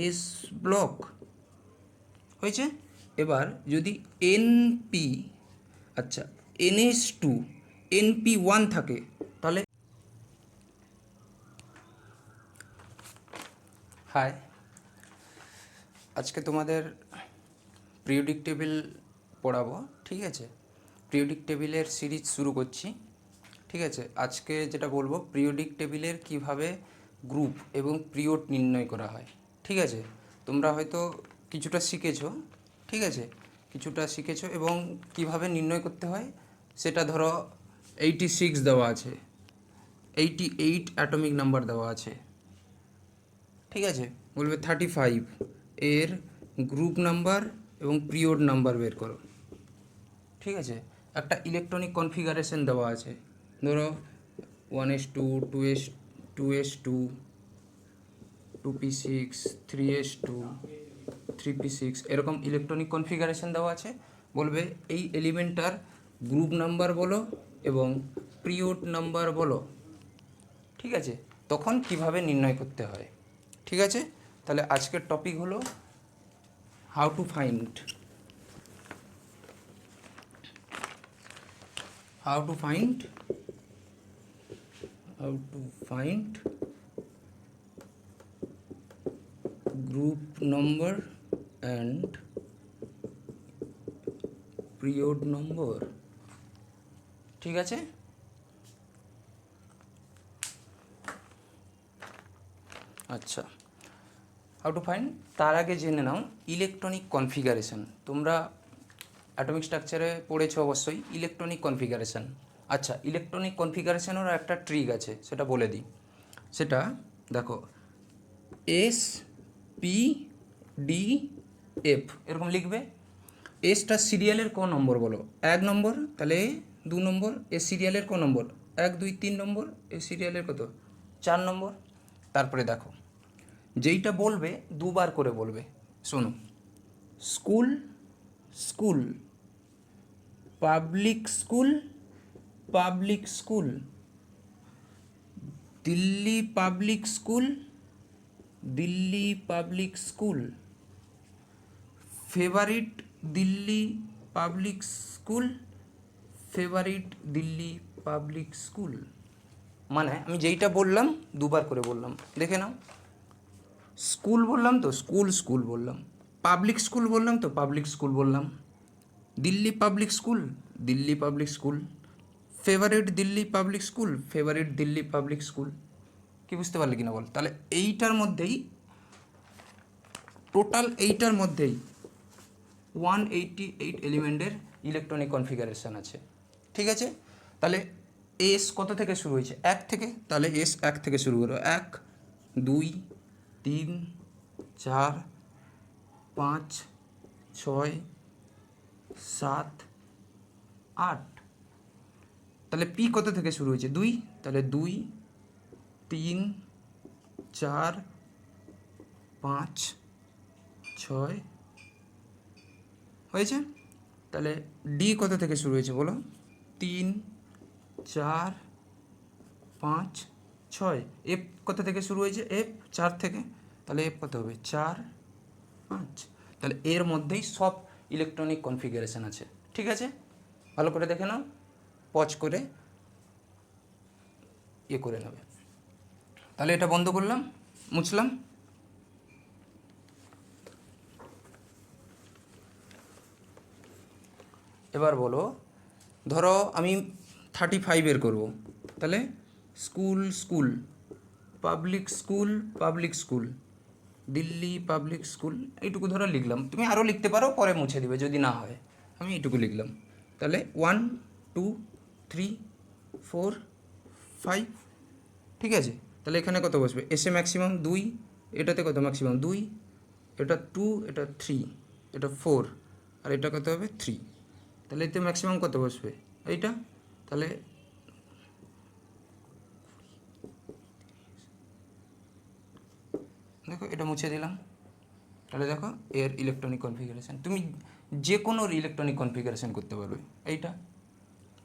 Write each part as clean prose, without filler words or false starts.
S block হয়েছে। এবার যদি এনপি আচ্ছা NH2 NP1 থাকে তাহলে হাই, আজকে তোমাদের পিরিয়ডিক টেবিল পড়াবো, ঠিক আছে। পিরিয়ডিক টেবিলের সিরিজ শুরু করছি, ঠিক আছে। আজকে যেটা বলবো পিরিয়ডিক টেবিলের কিভাবে গ্রুপ এবং পিরিয়ড নির্ণয় করা হয়, ঠিক আছে। তোমরা হয়তো কিছুটা শিখেছো, ঠিক আছে, কিছুটা শিখেছো এবং কিভাবে নির্ণয় করতে হয় সেটা ধরো 86 দেওয়া আছে, 88 অ্যাটমিক নাম্বার দেওয়া আছে, ঠিক আছে। বলবে 35 এর গ্রুপ নাম্বার এবং পিরিয়ড নাম্বার বের করো, ঠিক আছে। একটা ইলেকট্রনিক কনফিগারেশন দেওয়া আছে, ধরো 1s2 2s2 2p6 3s2 3p6 এরকম ইলেকট্রনিক কনফিগারেশন দেওয়া আছে। বলবে এই এলিমেন্টটার গ্রুপ নাম্বার বলো এবং পিরিয়ড নাম্বার বলো, ঠিক আছে। তখন কিভাবে নির্ণয় করতে হয়, ঠিক আছে। তাহলে আজকের টপিক হলো how to find group number and period number, ঠিক আছে। আচ্ছা, হাউ টু ফাইন্ড, তার আগে জেনে নাও ইলেকট্রনিক কনফিগারেশন। তোমরা অ্যাটমিক স্ট্রাকচারে পড়েছো অবশ্যই ইলেকট্রনিক কনফিগারেশন। আচ্ছা, ইলেকট্রনিক কনফিগারেশনেরও একটা ট্রিক আছে, সেটা বলে দিই। সেটা দেখো SPDF এরকম লিখবে। এসটা সিরিয়ালের ক নম্বর বলো? 1 নম্বর, তাহলে 2 নম্বর। এস সিরিয়ালের ক নম্বর? 1 2 3 নম্বর। এস সিরিয়ালের কত? 4 নম্বর। তারপরে দেখো যেইটা বলবে দুবার করে বলবে, শোনো। School school, public school public school, Delhi public school Delhi public school, favourite Delhi public school favourite Delhi public school. মানে আমি যেইটা বললাম দুবার করে বললাম, দেখে নাও। স্কুল বললাম তো স্কুল স্কুল বললাম, পাবলিক স্কুল বললাম তো পাবলিক স্কুল বললাম, Delhi public school Delhi public school, favourite Delhi public school favourite Delhi public school. কি বুঝতে পারলে কিনা বল? তাহলে এইটার মধ্যেই টোটাল 188 এলিমেন্টের ইলেকট্রনিক কনফিগারেশন আছে, ঠিক আছে। তাহলে এস কত থেকে শুরু হয়েছে? 1 থেকে, তাহলে এস 1 থেকে শুরু করো। 1 2 3 4 5 6 7 8। তাহলে পি কত থেকে শুরু হয়েছে? 2, তাহলে 2 3 4 5 6 হয়েছে। তাহলে ডি কত থেকে শুরু হয়েছে বলো? 3 4 5 6। এফ কত থেকে শুরু হয়েছে? এফ 4 থেকে, তাহলে এফ কত হবে? 4 5। তাহলে এর মধ্যেই সব ইলেকট্রনিক কনফিগারেশন আছে, ঠিক আছে। ভালো করে দেখে নাও, পজ করে করে নেবে। তাহলে এটা বন্ধ করলাম, মুছলাম। এবার বলো, ধরো আমি 35 বের করবো, তাহলে school school public school public school Delhi public school, এইটুকু ধরো লিখলাম। তুমি আরও লিখতে পারো, পরে মুছে দিবে যদি না হয়। আমি এইটুকু লিখলাম। তাহলে 1 2 3 4 5, ঠিক আছে। তাহলে এখানে কত বসবে? এসে ম্যাক্সিমাম 2, এটাতে কত ম্যাক্সিমাম 2, এটা 2, এটা 3, এটা 4, আর এটা কত হবে? 3। তাহলে এতে ম্যাক্সিমাম কত বসবে? এইটা। তাহলে দেখো এটা মুছে দিলাম। তাহলে দেখো এর ইলেকট্রনিক কনফিগারেশান, তুমি যে কোনো ইলেকট্রনিক কনফিগারেশান করতে পারবে। এইটা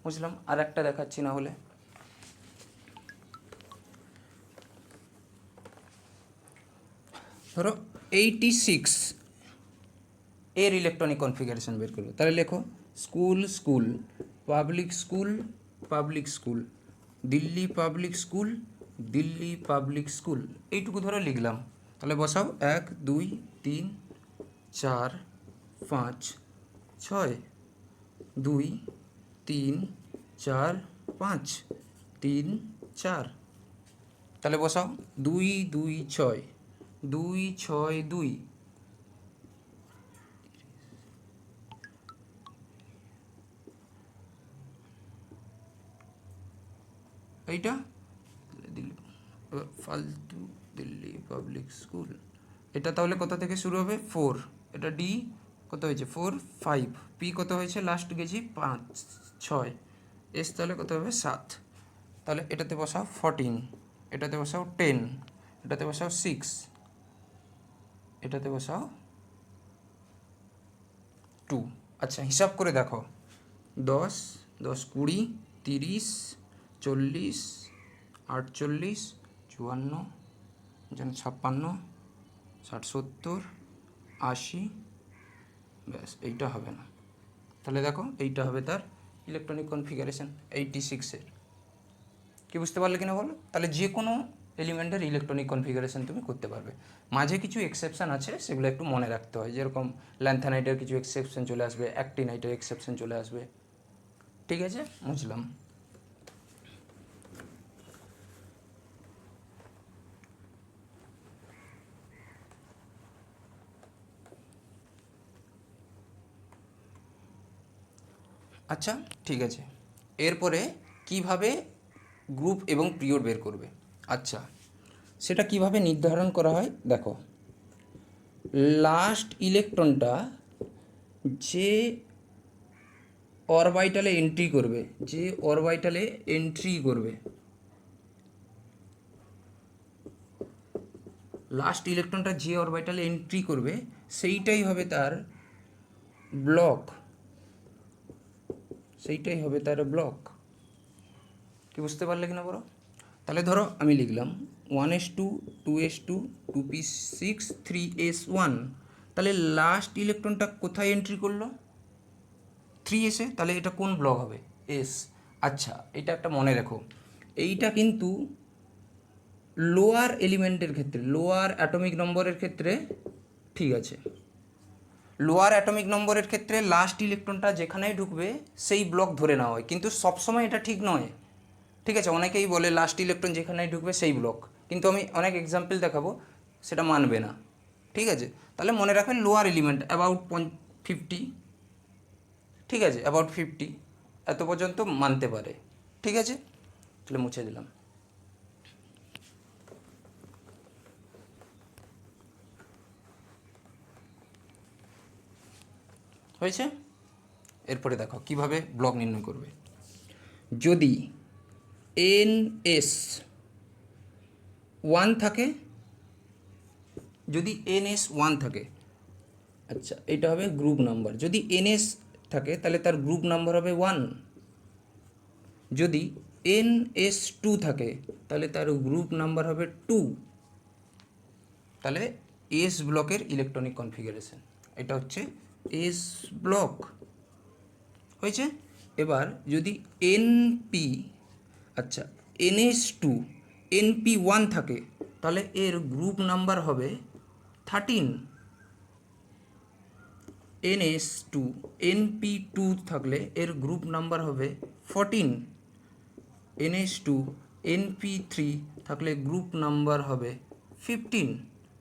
বুঝলাম। আর একটা দেখাচ্ছি না হলে, ধরো 86 এর ইলেকট্রনিক কনফিগারেশন বের করবো। তাহলে লেখো school school, public school public school, Delhi public school Delhi public school, এইটুকু ধরে লিখলাম। তাহলে বসাও 1 2 3 4 5 6, 2 3 4 5 3 4, তাহলে বসাও 2 2 6 2 6 2, এইটা দিল্লি ফালতু দিল্লি পাবলিক স্কুল। এটা তাহলে কোথা থেকে শুরু হবে 4, এটা ডি কত হয়েছে 4 5, পি কত হয়েছে লাস্ট গেছি 5 6, এস তাহলে কত হবে 7। তাহলে এটাতে বসাও 14, এটাতে বসাও 10, এটাতে বসাও 6, এটাতে বসাও 2। আচ্ছা হিসাব করে দেখো 10 10 20 30 40 48 54 56 60 70 80, ব্যাস এইটা হবে না। তাহলে দেখো এইটা হবে তার ইলেকট্রনিক কনফিগারেশন 86-এর। কি বুঝতে পারলে কিনা বলো? তাহলে যে কোনো এলিমেন্টের ইলেকট্রনিক কনফিগারেশন তুমি করতে পারবে। মাঝে কিছু এক্সেপশন আছে, সেগুলো একটু মনে রাখতে হয়, যেরকম ল্যান্থানাইটের কিছু এক্সেপশন চলে আসবে, অ্যাক্টিনাইটের এক্সেপশন চলে আসবে। ঠিক আছে, বুঝলাম। আচ্ছা ঠিক আছে, এরপরে কিভাবে গ্রুপ এবং পিরিয়ড বের করবে? আচ্ছা সেটা কিভাবে নির্ধারণ করা হয় দেখো, লাস্ট ইলেকট্রনটা যে অরবাইটালে এন্ট্রি করবে, যে অরবাইটালে এন্ট্রি করবে, লাস্ট ইলেকট্রনটা যে অরবাইটালে এন্ট্রি করবে সেইটাই হবে তার ব্লক, সেইটাই হবে তার ব্লক। কি বুঝতে পারলে কিনা বলো? তাহলে ধরো আমি লিখলাম 1s2 2s2 2p6 3s1, তাহলে লাস্ট ইলেকট্রনটা কোথায় এন্ট্রি করলো 3s-এ, তাহলে এটা কোন ব্লক হবে এস। আচ্ছা এটা একটা মনে রেখো, এইটা কিন্তু লোয়ার এলিমেন্টের ক্ষেত্রে, লোয়ার অ্যাটমিক নম্বরের ক্ষেত্রে ঠিক আছে, লোয়ার অ্যাটমিক নম্বরের ক্ষেত্রে লাস্ট ইলেকট্রনটা যেখানেই ঢুকবে সেই ব্লক ধরে নেওয়া হয়, কিন্তু সবসময় এটা ঠিক নয়। ঠিক আছে, অনেকেই বলে লাস্ট ইলেকট্রন যেখানেই ঢুকবে সেই ব্লক, কিন্তু আমি অনেক এক্সাম্পল দেখাবো সেটা মানবে না। ঠিক আছে, তাহলে মনে রাখবেন লোয়ার এলিমেন্ট অ্যাবাউট 50, ঠিক আছে অ্যাবাউট 50 এত পর্যন্ত মানতে পারে। ঠিক আছে, তাহলে মুছে দিলাম। হয়েছে? এরপরে দেখো কিভাবে ব্লক নির্ণয় করবে। যদি NS 1 থাকে, যদি NS 1 থাকে, আচ্ছা এটা হবে গ্রুপ নাম্বার। যদি NS থাকে তাহলে তার গ্রুপ নাম্বার হবে 1। যদি NS2 থাকে তাহলে তার গ্রুপ নাম্বার হবে 2। তাহলে এস ব্লকের ইলেকট্রনিক কনফিগারেশন এটা হচ্ছে এস ব্লক। হয়েছে? এবার যদি এনপি, আচ্ছা NS2 NP1 থাকে তাহলে এর গ্রুপ নাম্বার হবে 13। NS2 NP2 থাকলে এর গ্রুপ নাম্বার হবে 14। NS2 NP3 থাকলে গ্রুপ নাম্বার হবে 15,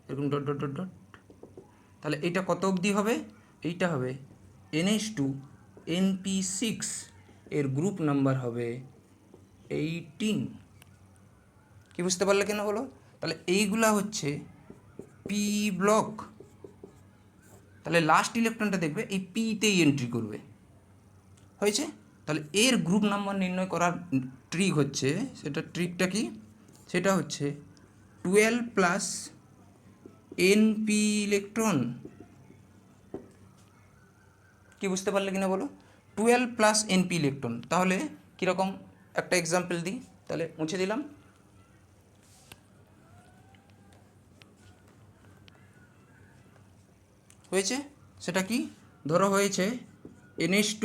এরকম ডট ডট ডট ডট। তাহলে এইটা কত অবধি হবে? এইটা হবে NS2 NP6, এর গ্রুপ নাম্বার হবে 18। কি বুঝতে পারলে কেন বলো? তাহলে এইগুলা হচ্ছে পি ব্লক। তাহলে লাস্ট ইলেকট্রনটা দেখবে এই পিতেই এন্ট্রি করবে। হয়েছে? তাহলে এর গ্রুপ নাম্বার নির্ণয় করার ট্রিক হচ্ছে, সেটা ট্রিকটা কি? সেটা হচ্ছে 12 প্লাস NP ইলেকট্রন। কি বুঝতে পারলে কিনা বলো? 12 প্লাস NP ইলেকট্রন। তাহলে কীরকম একটা এক্সাম্পল দিই, তাহলে মুছে দিলাম। হয়েছে, সেটা কি ধরো হয়েছে NH2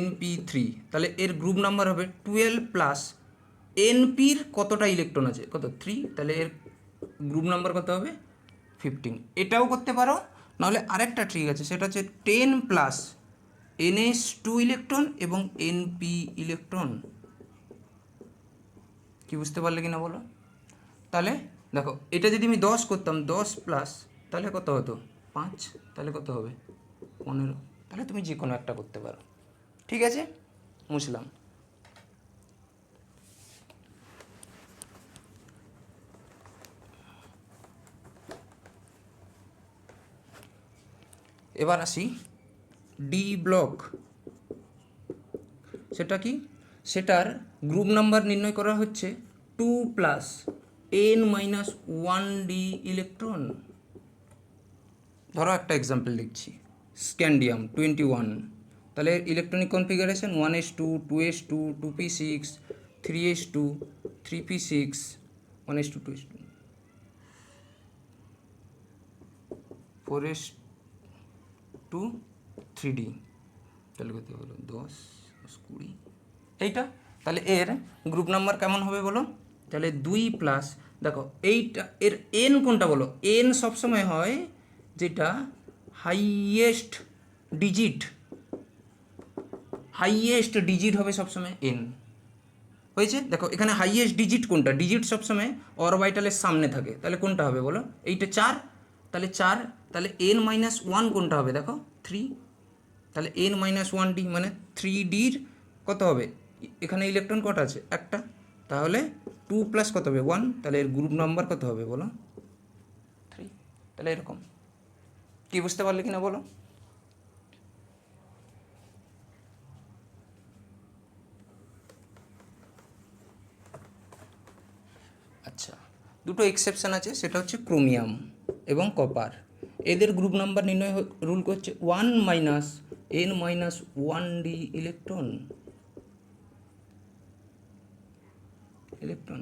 NP3, তাহলে এর গ্রুপ নাম্বার হবে 12 প্লাস NPর কতটা ইলেকট্রন আছে, কত 3, তাহলে এর গ্রুপ নাম্বার কত হবে 15। এটাও করতে পারো, নাহলে আরেকটা ট্রিক আছে, সেটা হচ্ছে 10 প্লাস NH2 ইলেকট্রন এবং NP ইলেকট্রন। কি বুঝতে পারলে কি না বলো? তাহলে দেখো এটা যদি আমি 10 করতাম, 10 প্লাস তাহলে কত হতো 5, তাহলে কত হবে 15, তাহলে তুমি যে কোনো একটা করতে পারো। ঠিক আছে, মুছলাম। এবার আসি ডি ব্লক। সেটা কি, সেটার গ্রুপ নাম্বার নির্ণয় করা হচ্ছে 2 প্লাস N-1D ইলেকট্রন। ধরো একটা এক্সাম্পল লিখছি, স্ক্যান্ডিয়াম 21, তাহলে electronic configuration 1s2 2s2 2p6 3s2 3p6 1s2 2s2 4s2 3d, তাহলে কত হলো 10 20 এইটা। তাহলে এর গ্রুপ নাম্বার কেমন হবে বলো? তাহলে 2 প্লাস, দেখো এইটা এর এন কোনটা বলো? এন সবসময় হয় যেটা হাইয়েস্ট ডিজিট, হাইয়েস্ট ডিজিট হবে সবসময় এন। হয়েছে, দেখো এখানে হাইয়েস্ট ডিজিট কোনটা, ডিজিট সবসময় অরবাইটালের সামনে থাকে, তাহলে কোনটা হবে বলো? এইটা 4, তাহলে 4, তাহলে N-1 কোনটা হবে দেখো 3, তাহলে N-1D মানে 3Dর কত হবে, এখানে ইলেকট্রন কটা আছে একটা, তাহলে 2 প্লাস কত হবে 1, তাহলে এর গ্রুপ নাম্বার কত হবে বলো 3। তাহলে এরকম, কি বুঝতে পারলে কিনা বলো? আচ্ছা, দুটো এক্সেপশান আছে, সেটা হচ্ছে ক্রোমিয়াম এবং কপার। এদের গ্রুপ নাম্বার নির্ণয় রুল করছে 1 minus N-1D electron, electron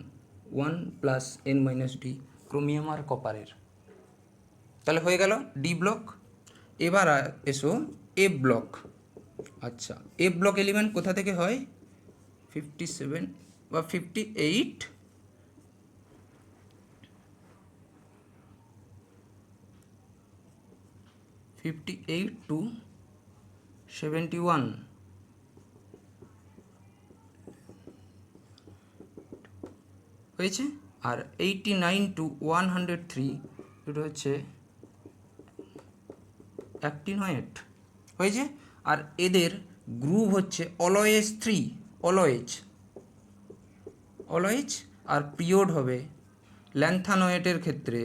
1 plus N-D, chromium আর কপারের। তাহলে হয়ে গেল ডি ব্লক। এবার এসো এফ ব্লক। আচ্ছা, এফ ব্লক এলিমেন্ট কোথা থেকে হয়? 57 বা 58, 58 টু 71, হয়েছে। আর 89 টু 103, এটা হচ্ছে অ্যাক্টিনয়েড, হয়েছে। আর এদের গ্রুপ হচ্ছে অলওয়েজ 3, অলওয়েজ, অলওয়েজ। আর পিরিয়ড হবে ল্যান্থানয়েডের ক্ষেত্রে,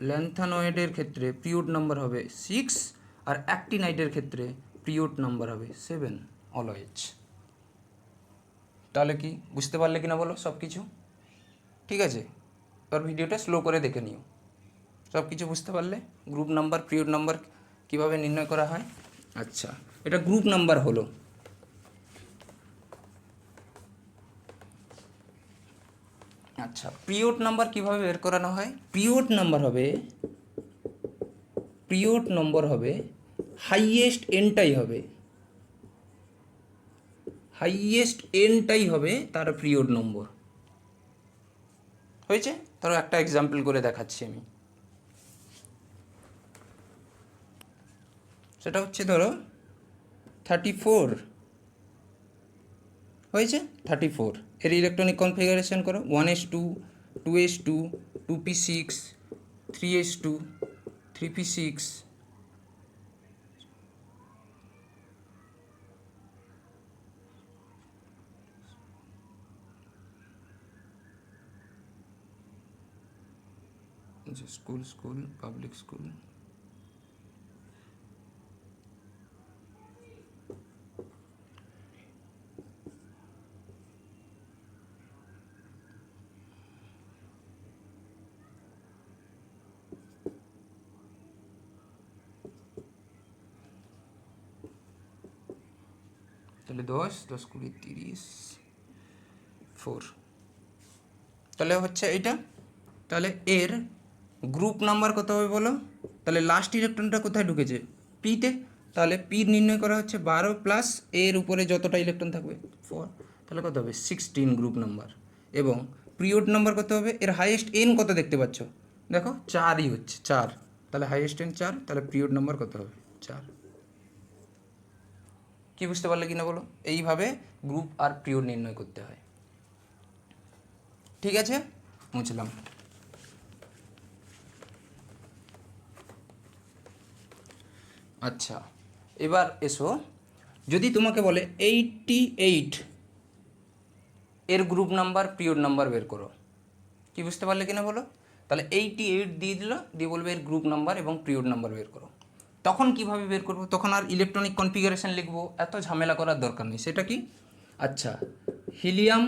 ল্যান্থানয়েডের ক্ষেত্রে পিরিয়ড নাম্বার হবে 6, আর অ্যাক্টিনাইডের ক্ষেত্রে পিরিয়ড নাম্বার হবে 7, অলওয়েজ। তাহলে কি বুঝতে পারলে কিনা বলো সব কিছু? ঠিক আছে, এবার ভিডিওটা স্লো করে দেখে নিও, সব কিছু বুঝতে পারলে গ্রুপ নাম্বার পিরিয়ড নাম্বার কীভাবে নির্ণয় করা হয়। আচ্ছা, এটা গ্রুপ নাম্বার হলো। আচ্ছা, পিরিয়ড নাম্বার কীভাবে বের করানো হয়? পিরিয়ড নাম্বার হবে হাইয়েস্ট এনটাই হবে, হাইয়েস্ট এনটাই হবে তার পিরিয়ড নম্বর। হয়েছে, ধরো একটা এক্সাম্পল করে দেখাচ্ছি আমি, সেটা হচ্ছে ধরো 34, হয়েছে 34, এর ইলেকট্রনিক কনফিগারেশন করো 1s2 2s2 2p6 3s2 3p6, school public school. তাহলে 10 10 20 30 4, তাহলে হচ্ছে এইটা। তাহলে এর গ্রুপ নাম্বার কত হবে বলো, তাহলে লাস্ট ইলেকট্রনটা কোথায় ঢুকেছে, পিতে, তাহলে পি নির্ণয় করা হচ্ছে 12 প্লাস এর উপরে যতটা ইলেকট্রন থাকবে 4, তাহলে কত হবে 16 গ্রুপ নাম্বার। এবং পিরিয়ড নাম্বার কত হবে, এর হাইয়েস্ট এন কত দেখতে পাচ্ছ, দেখো 4ই হচ্ছে 4, তাহলে হাইয়েস্ট এন 4, তাহলে পিরিয়ড নাম্বার কত হবে 4। কি বুঝতে পারলে কিনা বলো, এইভাবে গ্রুপ আর পিরিয়ড নির্ণয় করতে হয়। ঠিক আছে, মুছলাম। আচ্ছা, এবার এসো, যদি তোমাকে বলে 88 এর গ্রুপ নাম্বার পিরিয়ড নাম্বার বের করো, কি বুঝতে পারলে কিনা বলো, তাহলে 88 দিয়ে দিল, দিয়ে বলবে এর গ্রুপ নাম্বার এবং পিরিয়ড নাম্বার বের করো। তখন কিভাবে বের করবো, তখন আর ইলেকট্রনিক কনফিগারেশন লিখবো, এত ঝামেলা করার দরকার নেই। সেটা কি, আচ্ছা, helium,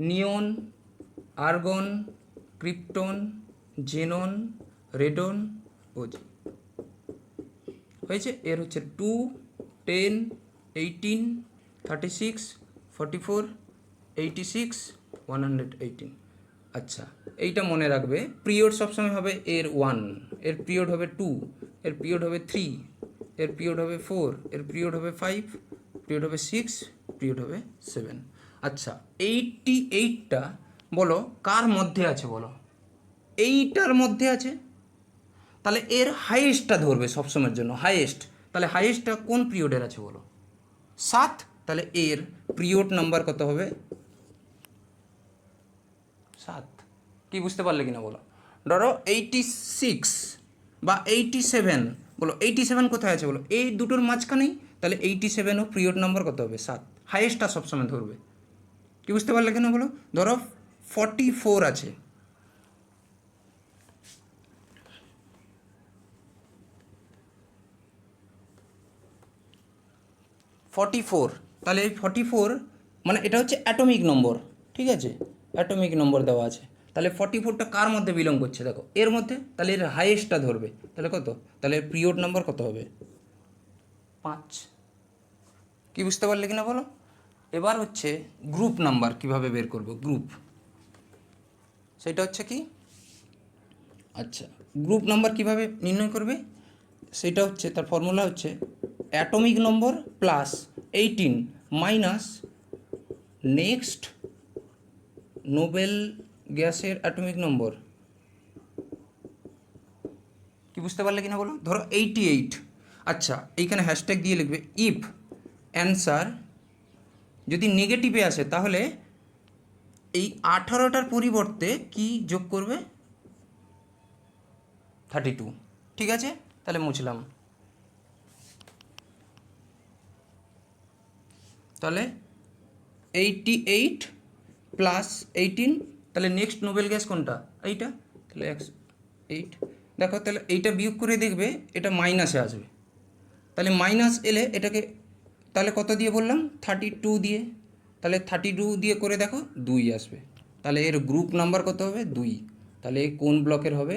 neon, argon, krypton, xenon, radon, OG হয়েছে। এর হচ্ছে 2, 10, 18, 36, 44, 86, 118। আচ্ছা, এইটা মনে রাখবে, পিরিয়ড সবসময় হবে এর 1, এর পিরিয়ড হবে 2, এর পিরিয়ড হবে 3, এর পিরিয়ড হবে 4, এর পিরিয়ড হবে 5, পিরিয়ড হবে 6, পিরিয়ড হবে 7। আচ্ছা, 88টা বলো কার মধ্যে আছে বলো, এইটার মধ্যে আছে, তাহলে এর হাইয়েস্টটা ধরবে সবসময়ের জন্য, হাইয়েস্ট। তাহলে হাইয়েস্টটা কোন পিরিয়ডের আছে বলো, 7, তাহলে এর পিরিয়ড নাম্বার কত হবে 7। কি বুঝতে পারলে কিনা বলো, ধরো 86 বা 87, বলো 87 কোথায় আছে বলো, এই দুটোর মাঝখানেই, তাহলে 87ও পিরিয়ড নাম্বার কত হবে 7, হাইয়েস্টটা সবসময় ধরবে। কি বুঝতে পারলে কিনা বলো, ধরো 44 আছে, 44, তাহলে এই 44 মানে এটা হচ্ছে অ্যাটমিক নম্বর, ঠিক আছে, অ্যাটমিক নম্বর দেওয়া আছে। তাহলে 44টা কার মধ্যে বিলং করছে দেখো, এর মধ্যে, তাহলে এর হাইয়েস্টটা ধরবে, তাহলে কত, তাহলে এর পিরিয়ড নাম্বার কত হবে 5। কি বুঝতে পারলে কিনা বলো, এবার হচ্ছে গ্রুপ নাম্বার কিভাবে বের করব, গ্রুপ, সেটা হচ্ছে কি, আচ্ছা, গ্রুপ নাম্বার কিভাবে নির্ণয় করবে, সেটা হচ্ছে, তার ফর্মুলা হচ্ছে অ্যাটমিক নম্বর প্লাস 18 মাইনাস নেক্সট নোবেল গ্যাসের অ্যাটমিক নম্বর। কি বুঝতে পারলে কিনা বলো, ধরো 88, আচ্ছা এইখানে হ্যাশট্যাগ দিয়ে লিখবে ইফ অ্যান্সার যদি নেগেটিভে আসে, তাহলে এই 18টার পরিবর্তে কি যোগ করবে 32। ঠিক আছে, তাহলে মুছলাম। তাহলে 88 প্লাস 18, তাহলে নেক্সট নোবেল গ্যাস কোনটা, এইটা, তাহলে 108। দেখো তাহলে এইটা বিয়োগ করে দেখবে এটা মাইনাসে আসবে, তাহলে মাইনাস এলে এটাকে, তাহলে কত দিয়ে বললাম 32 দিয়ে, তাহলে 32 দিয়ে করে দেখো 2 আসবে, তাহলে এর গ্রুপ নাম্বার কত হবে 2, তাহলে কোন ব্লকের হবে,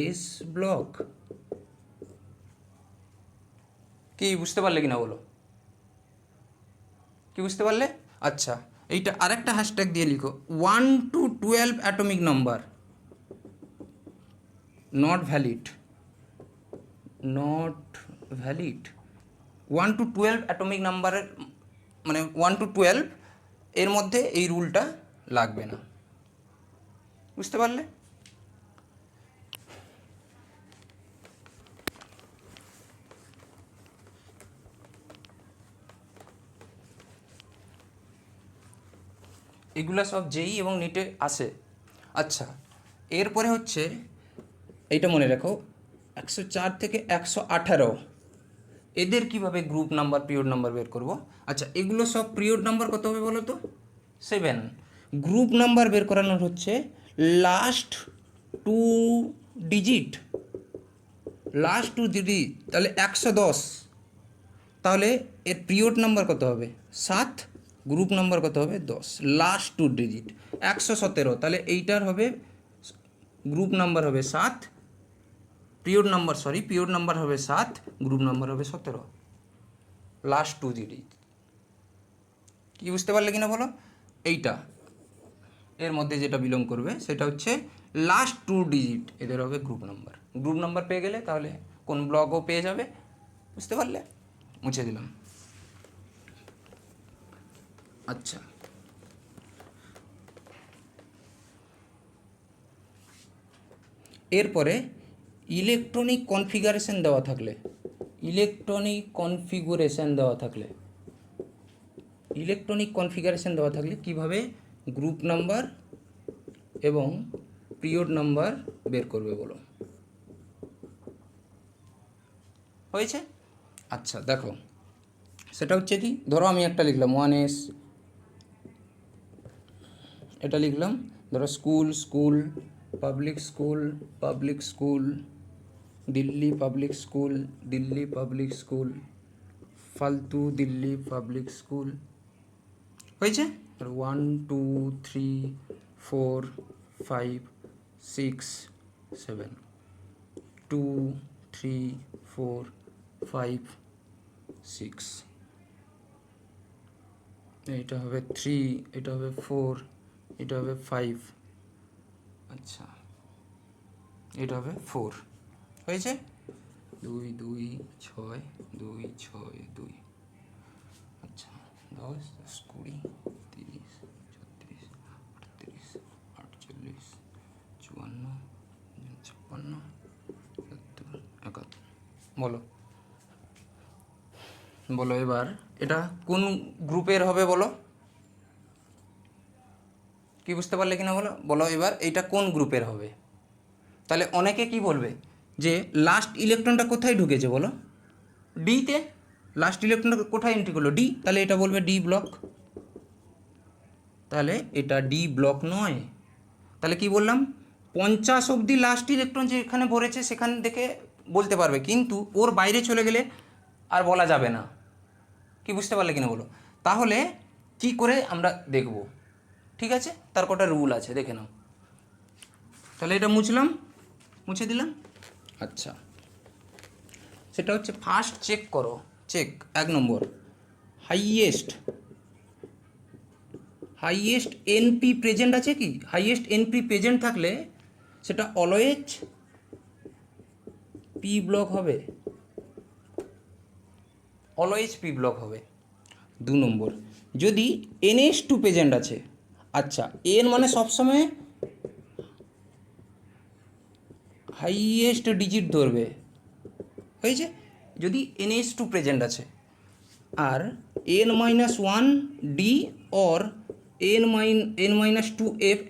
এস ব্লক। কি বুঝতে পারলে কিনা বলো, কি বুঝতে পারলে, আচ্ছা এইটা আরেকটা হ্যাশট্যাগ দিয়ে লিখো 1 to 12 atomic number not valid, not valid. 1 to 12 atomic নাম্বারের মানে 1 to 12 এর মধ্যে এই রুলটা লাগবে না, বুঝতে পারলে। এগুলো সব জেই এবং নিটে আসে। আচ্ছা, এরপরে হচ্ছে এইটা মনে রাখো 104 থেকে 118 এদের কিভাবে গ্রুপ নাম্বার পিরিয়ড নাম্বার বের করব। আচ্ছা, এগুলো সব পিরিয়ড নাম্বার কত হবে বলো তো 7। গ্রুপ নাম্বার বের করানোর হচ্ছে লাস্ট 2 ডিজিট, লাস্ট 2 ডিজিট, তাহলে 110, তাহলে এর পিরিয়ড নাম্বার কত হবে 7, গ্রুপ নাম্বার কত হবে 10, লাস্ট 2 ডিজিট 117, তাহলে এইটার হবে গ্রুপ নাম্বার হবে 7, পিরিয়ড নাম্বার হবে 7, গ্রুপ নাম্বার হবে 17, লাস্ট 2 ডিজিট। কি বুঝতে পারলে কিনা বলো, এইটা এর মধ্যে যেটা বিলং করবে সেটা হচ্ছে লাস্ট 2 ডিজিট, এদের হবে গ্রুপ নাম্বার। গ্রুপ নাম্বার পেয়ে গেলে তাহলে কোন ব্লকও পেয়ে যাবে, বুঝতে পারলে? মুছে দিলাম। আচ্ছা, এরপরে ইলেকট্রনিক কনফিগারেশন দেওয়া থাকলে, ইলেকট্রনিক কনফিগুরেশন দেওয়া থাকলে, ইলেকট্রনিক কনফিগারেশন দেওয়া থাকলে কিভাবে গ্রুপ নাম্বার এবং পিরিয়ড নাম্বার বের করবে বলো? হয়েছে? আচ্ছা দেখো, সেটা হচ্ছে কি, ধরো আমি একটা লিখলাম 1S, এটা লিখলাম, ধরো school, school, public school, public school, Delhi public school, Delhi public school, ফালতু দিল্লি পাবলিক স্কুল। হয়েছে? 1 2 3 4 5 6 7, 2 3 4 5 6, এটা হবে 3, এটা হবে 4, এটা হবে 5, আচ্ছা এটা হবে 4। হয়েছে? 2 2 6 2 6 2, আচ্ছা 10 10 20 30 36 38 48 54 56 70 71। বলো বলো এবার এটা কোন গ্রুপের হবে বলো? কি বুঝতে পারলে কিনা বলো? বলো এবার এইটা কোন গ্রুপের হবে? তাহলে অনেকে কি বলবে যে লাস্ট ইলেকট্রনটা কোথায় ঢুকেছে বলো? ডিতে। লাস্ট ইলেকট্রনটা কোথায় এন্ট্রি করলো? ডি। তাহলে এটা বলবে ডি ব্লক। তাহলে এটা ডি ব্লক নয়। তাহলে কি বললাম? 50 অবধি লাস্ট ইলেকট্রন যেখানে ভরেছে সেখান থেকে বলতে পারবে, কিন্তু ওর বাইরে চলে গেলে আর বলা যাবে না। কি বুঝতে পারলে কিনা বলো? তাহলে কি করে আমরা দেখব? ঠিক আছে, তার কটা রুল আছে, দেখে নাও। তাহলে এটা মুছলাম, মুছে দিলাম। আচ্ছা, সেটা হচ্ছে ফার্স্ট চেক করো, চেক 1 নম্বর, হাইয়েস্ট এনপি প্রেজেন্ট আছে কি? হাইয়েস্ট এনপি প্রেজেন্ট থাকলে সেটা অলওয়েজ পি ব্লক হবে, অলওয়েজ পি ব্লক হবে। 2 নম্বর, যদি NH2 প্রেজেন্ট আছে, আচ্ছা এন মানে সবসময় হাইয়েস্ট ডিজিট ধরবে, হয়েছে? যদি NH2 প্রেজেন্ট আছে আর n-1 D or n-2f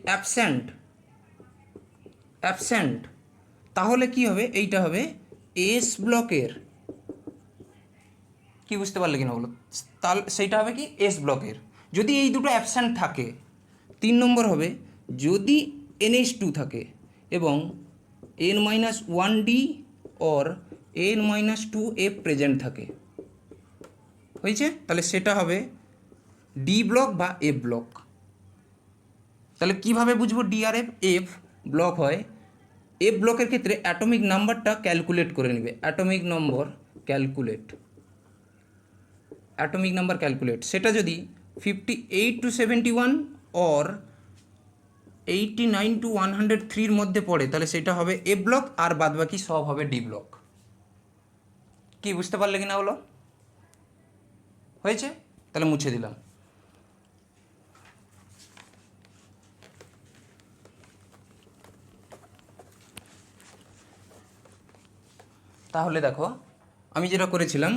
absent, তাহলে কি হবে? এইটা হবে এস ব্লকের। কি বুঝতে পারলে কিনা বলো? তাহলে সেইটা হবে কি? এস ব্লকের, যদি এই দুটো অ্যাবসেন্ট থাকে। 3 নম্বর হবে যদি NH2 থাকে এবং n-1 D or n-2f present থাকে, হয়েছে? তাহলে সেটা হবে ডি ব্লক বা এফ ব্লক। তাহলে কিভাবে বুঝবো ডি আর এফ ব্লক হয়? এফ ব্লকের ক্ষেত্রে অ্যাটমিক নাম্বারটা ক্যালকুলেট করে নেবে, অ্যাটমিক নাম্বার ক্যালকুলেট, সেটা যদি 58 to 71 অর 89 to 103 মধ্যে পড়ে তাহলে সেটা হবে এফ ব্লক, আর বাদবাকি সব হবে ডি ব্লক। কি বুঝতে পারলে কিনা বলো? হয়েছে? তাহলে মুছে দিলাম। তাহলে দেখো আমি যেটা করেছিলাম,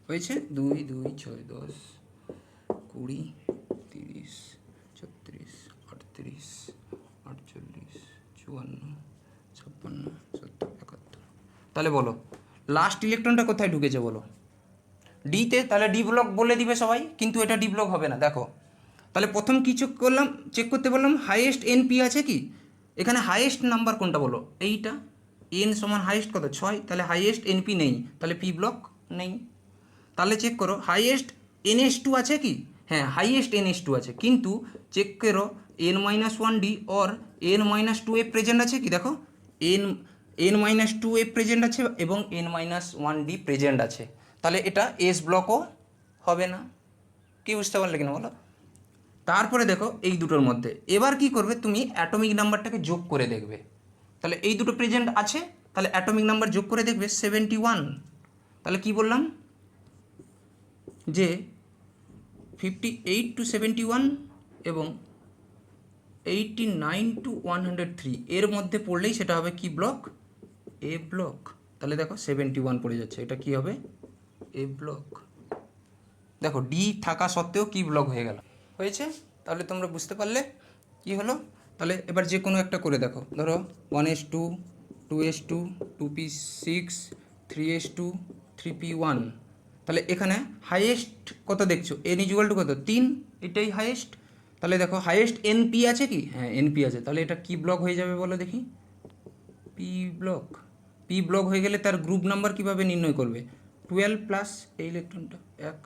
হয়েছে 2 2 6 10 20 30 36 38 48 54 56 70 71। তাহলে বলো লাস্ট ইলেকট্রনটা কোথায় ঢুকেছে বলো? ডিতে। তাহলে ডি ব্লক বলে দিবে সবাই, কিন্তু এটা ডি ব্লক হবে না। দেখো তাহলে প্রথম কী চেক করতে বললাম হাইয়েস্ট এনপি আছে কি, এখানে হাইয়েস্ট নাম্বার কোনটা বলো, এইটা এন সমান হাইয়েস্ট কত 6, তাহলে হাইয়েস্ট এনপি নেই, তাহলে পি ব্লক নেই। তাহলে চেক করো হাইয়েস্ট NH2 আছে কি, হ্যাঁ হাইয়েস্ট NH2 আছে, কিন্তু চেক করো N-1D অর N-2F প্রেজেন্ট আছে কি, দেখো N-2F প্রেজেন্ট আছে এবং N-1D প্রেজেন্ট আছে, তাহলে এটা এস ব্লকও হবে না। কি বুঝতে পারলে কিনা বলো। তারপরে দেখো এই দুটোর মধ্যে এবার কি করবে, তুমি অ্যাটমিক নাম্বারটাকে যোগ করে দেখবে, তাহলে এই দুটো প্রেজেন্ট আছে, তাহলে অ্যাটমিক নাম্বার যোগ করে দেখবে 71। তাহলে কি বললাম যে 58 to 71 এবং 89 to 103 এর মধ্যে পড়লেই সেটা হবে কি ব্লক, এ ব্লক। তাহলে দেখো 71 পড়ে যাচ্ছে, এটা কি হবে, এ ব্লক। দেখো ডি থাকা সত্ত্বেও কি ব্লক হয়ে গেল, হয়েছে। তাহলে তোমরা বুঝতে পারলে কি হলো। তাহলে এবার যে কোনো একটা করে দেখো, ধরো 1s2 2s2 2p6 3s2 3p1, তাহলে এখানে হাইয়েস্ট কত দেখছো, n = কত 3, এটাই হাইয়েস্ট। তাহলে দেখো হাইয়েস্ট এনপি আছে কি, হ্যাঁ এনপি আছে, তাহলে এটা কি ব্লক হয়ে যাবে বলো দেখি, পি ব্লক। পি ব্লক হয়ে গেলে তার গ্রুপ নাম্বার কীভাবে নির্ণয় করবে, 12 প্লাস এই ইলেকট্রনটা 1,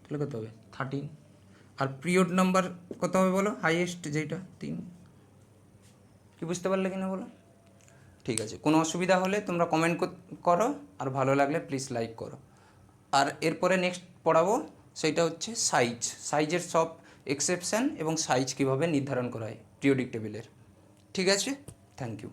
তাহলে কত হবে 13। আর পিরিয়ড নাম্বার কত হবে বলো, হাইয়েস্ট যেটা 3। কি বুঝতে পারলে কিনা বলো। ঠিক আছে, কোনো অসুবিধা হলে তোমরা কমেন্ট করো, আর ভালো লাগলে প্লিজ লাইক করো। আর এরপরে নেক্সট পড়াবো সেইটা হচ্ছে সাইজের সব এক্সেপশান এবং সাইজ কীভাবে নির্ধারণ করা হয় পিরিয়ডিক টেবিলের। ঠিক আছে, থ্যাংক ইউ।